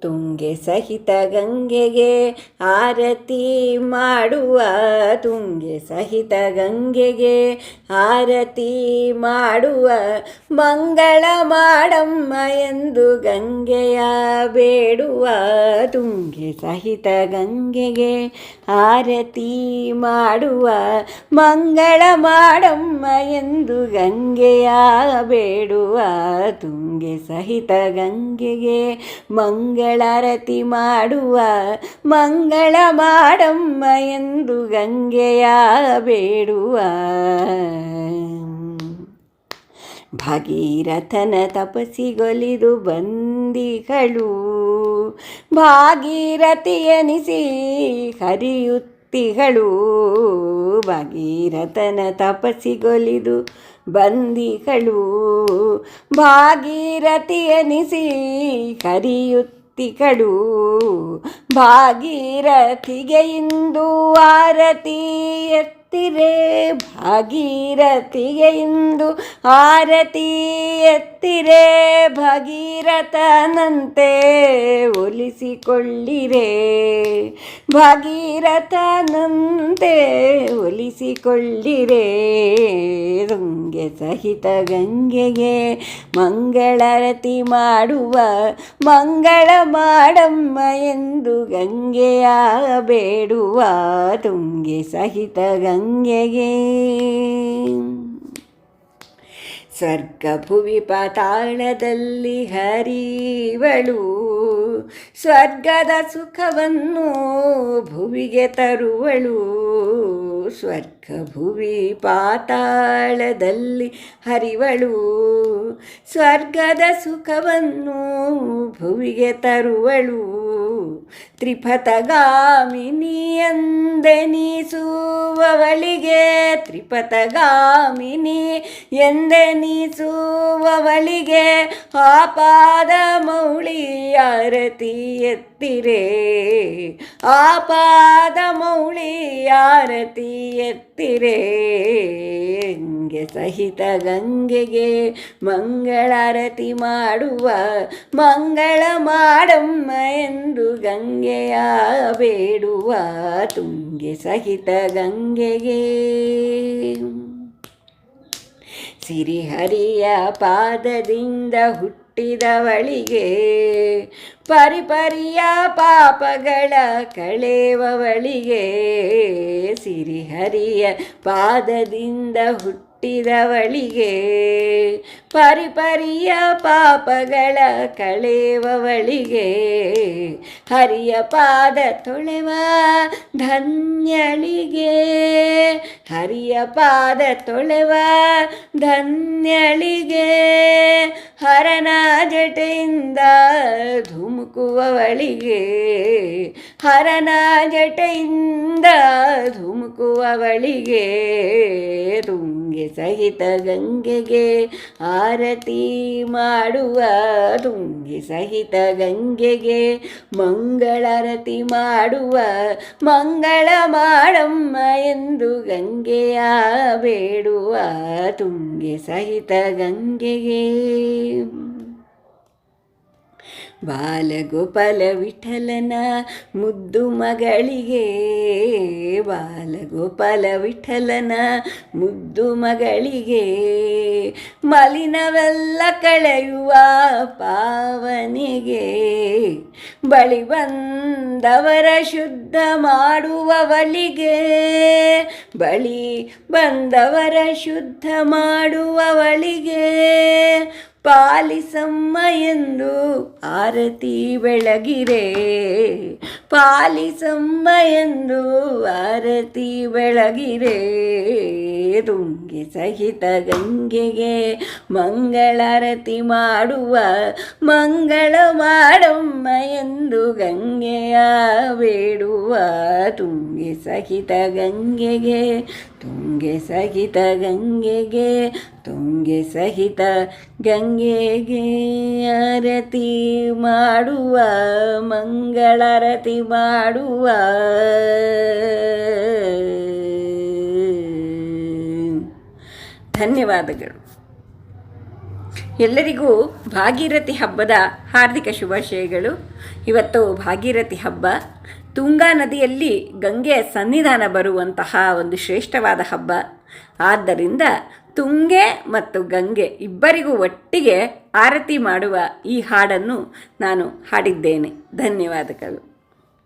ತುಂಗೆ ಸಹಿತ ಗಂಗೆಗೆ ಆರತಿ ಮಾಡುವ, ತುಂಗೆ ಸಹಿತ ಗಂಗೆಗೆ ಆರತಿ ಮಾಡುವ, ಮಂಗಳ ಮಾಡಮ್ಮ ಎಂದು ಗಂಗೆಯ ಬೇಡುವ. ತುಂಗೆ ಸಹಿತ ಗಂಗೆಗೆ ಆರತಿ ಮಾಡುವ, ಮಂಗಳ ಮಾಡಮ್ಮ ಎಂದು ಗಂಗೆಯ ಬೇಡುವ. ತುಂಗೆ ಸಹಿತ ಗಂಗೆಗೆ ಮಂಗಳಾರತಿ ಮಾಡುವ, ಮಂಗಳ ಮಾಡಮ್ಮ ಎಂದು ಗಂಗೆಯ ಬೇಡುವ. ಭಾಗೀರಥನ ತಪಸ್ಸಿಗೊಲಿದು ಬಂದಿಗಳು, ಭಾಗೀರಥಿಯನಿಸಿ ಹರಿಯುತ್ತಿಗಳು. ಭಾಗೀರಥನ ತಪಸ್ಸಿಗೊಲಿದು ಬಂದಿಗಳು, ಭಾಗೀರಥಿಯನಿಸಿ ಹರಿಯುತ್ತಿಗಳು. ಭಾಗೀರಥಿಗೆ ಇಂದು ಆರತಿ ಎತ್ತಿರೆ, ಭಾಗೀರಥಿಗೆ ಇಂದು ಆರತಿ ಎತ್ತಿರೆ. ಭಗೀರಥನಂತೆ ಒಲಿಸಿಕೊಳ್ಳಿರೆ, ಭಗೀರಥನಂತೆ ಒಲಿಸಿಕೊಳ್ಳಿರೆ. ತುಂಗೆ ಸಹಿತ ಗಂಗೆಗೆ ಮಂಗಳಾರತಿ ಮಾಡುವ, ಮಂಗಳ ಮಾಡಮ್ಮ ಎಂದು ಗಂಗೆಯ ಬೇಡುವ. ತುಂಗೆ ಸಹಿತ ಗಂಗೆಗೆ ಸ್ವರ್ಗ ಭುವಿ ಪಾತಾಳದಲ್ಲಿ ಹರಿವಳು, ಸ್ವರ್ಗದ ಸುಖವನ್ನು ಭುವಿಗೆ ತರುವಳು. ಸ್ವರ್ಗ ಭುವಿ ಪಾತಾಳದಲ್ಲಿ ಹರಿವಳು, ಸ್ವರ್ಗದ ಸುಖವನ್ನು ಭುವಿಗೆ ತರುವಳು. ತ್ರಿಪಥಗಾಮಿನಿ ಎಂದೆನಿಸುವವಳಿಗೆ, ತ್ರಿಪಥಗಾಮಿನಿ ಎಂದೆನಿಸುವವಳಿಗೆ ಆಪಾದ ಮೌಳಿ ಆರತಿ ಎತ್ತಿರೆ, ಆಪಾದ ಮೌಳಿ ಆರತಿ ಎತ್ತಿರೆ. ಗಂಗೆ ಸಹಿತ ಗಂಗೆಗೆ ಮಂಗಳಾರತಿ ಮಾಡುವ, ಮಂಗಳ ಮಾಡಮ್ಮ ಎಂದು ಗಂಗೆಯ ಬೇಡುವ. ತುಂಗೆ ಸಹಿತ ಗಂಗೆಗೆ ಸಿರಿಹರಿಯ ಪಾದದಿಂದ ಹುಟ್ಟಿದವಳಿಗೆ, ಪರಿಪರಿಯ ಪಾಪಗಳ ಕಳೆವವಳಿಗೆ. ಸಿರಿಹರಿಯ ಪಾದದಿಂದ ಹುಟ್ಟಿದವಳಿಗೆ, ಪರಿಪರಿಯ ಪಾಪಗಳ ಕಳೆವವಳಿಗೆ. ಹರಿಯ ಪಾದ ತೊಳೆವ ಧನ್ಯಳಿಗೆ, ಹರಿಯ ಪಾದ ತೊಳೆವ ಧನ್ಯಳಿಗೆ. ಹರನ ಜಟೆಯಿಂದ ಧುಮುಕುವವಳಿಗೆ, ಹರನ ಜಟೆಯಿಂದ ಧುಮುಕುವವಳಿಗೆ. ತುಂಗೆ ಸಹಿತ ಗಂಗೆಗೆ ಆರತಿ ಮಾಡುವ, ತುಂಗೆ ಸಹಿತ ಗಂಗೆಗೆ ಮಂಗಳಾರತಿ ಮಾಡುವ, ಮಂಗಳ ಮಾಡಮ್ಮ ಎಂದು ಗಂಗೆಯ ಬೇಡುವ. ತುಂಗೆ ಸಹಿತ ಗಂಗೆಗೆ ಬಾಲಗೋಪಾಲ ವಿಠಲನ ಮುದ್ದು ಮಗಳಿಗೆ, ಬಾಲಗೋಪಾಲ ವಿಠಲನ ಮುದ್ದು ಮಗಳಿಗೆ. ಮಲಿನವೆಲ್ಲ ಕಳೆಯುವ ಪಾವನಿಗೆ, ಬಳಿ ಬಂದವರ ಶುದ್ಧ ಮಾಡುವವಳಿಗೆ, ಬಳಿ ಬಂದವರ ಶುದ್ಧ ಮಾಡುವವಳಿಗೆ. ಪಾಲಿಸಮ್ಮ ಎಂದು ಆರತಿ ಬೆಳಗಿರೆ, ಪಾಲಿಸಮ್ಮ ಎಂದು ಆರತಿ ಬೆಳಗಿರೆ. ತುಂಗೆ ಸಹಿತ ಗಂಗೆಗೆ ಮಂಗಳಾರತಿ ಮಾಡುವ, ಮಂಗಳ ಮಾಡಮ್ಮ ಎಂದು ಗಂಗೆಯ ಬೇಡುವ. ತುಂಗೆ ಸಹಿತ ಗಂಗೆಗೆ, ತುಂಗೆ ಸಹಿತ ಗಂಗೆಗೆ, ತುಂಗೆ ಸಹಿತ ಗಂಗೆಗೆ ಆರತಿ ಮಾಡುವ, ಮಂಗಳಾರತಿ ಮಾಡುವ. ಧನ್ಯವಾದಗಳು. ಎಲ್ಲರಿಗೂ ಭಾಗೀರಥಿ ಹಬ್ಬದ ಹಾರ್ದಿಕ ಶುಭಾಶಯಗಳು. ಇವತ್ತು ಭಾಗೀರಥಿ ಹಬ್ಬ. ತುಂಗಾ ನದಿಯಲ್ಲಿ ಗಂಗೆಯ ಸನ್ನಿಧಾನ ಬರುವಂತಹ ಒಂದು ಶ್ರೇಷ್ಠವಾದ ಹಬ್ಬ. ಆದ್ದರಿಂದ ತುಂಗೆ ಮತ್ತು ಗಂಗೆ ಇಬ್ಬರಿಗೂ ಒಟ್ಟಿಗೆ ಆರತಿ ಮಾಡುವ ಈ ಹಾಡನ್ನು ನಾನು ಹಾಡಿದ್ದೇನೆ. ಧನ್ಯವಾದಗಳು.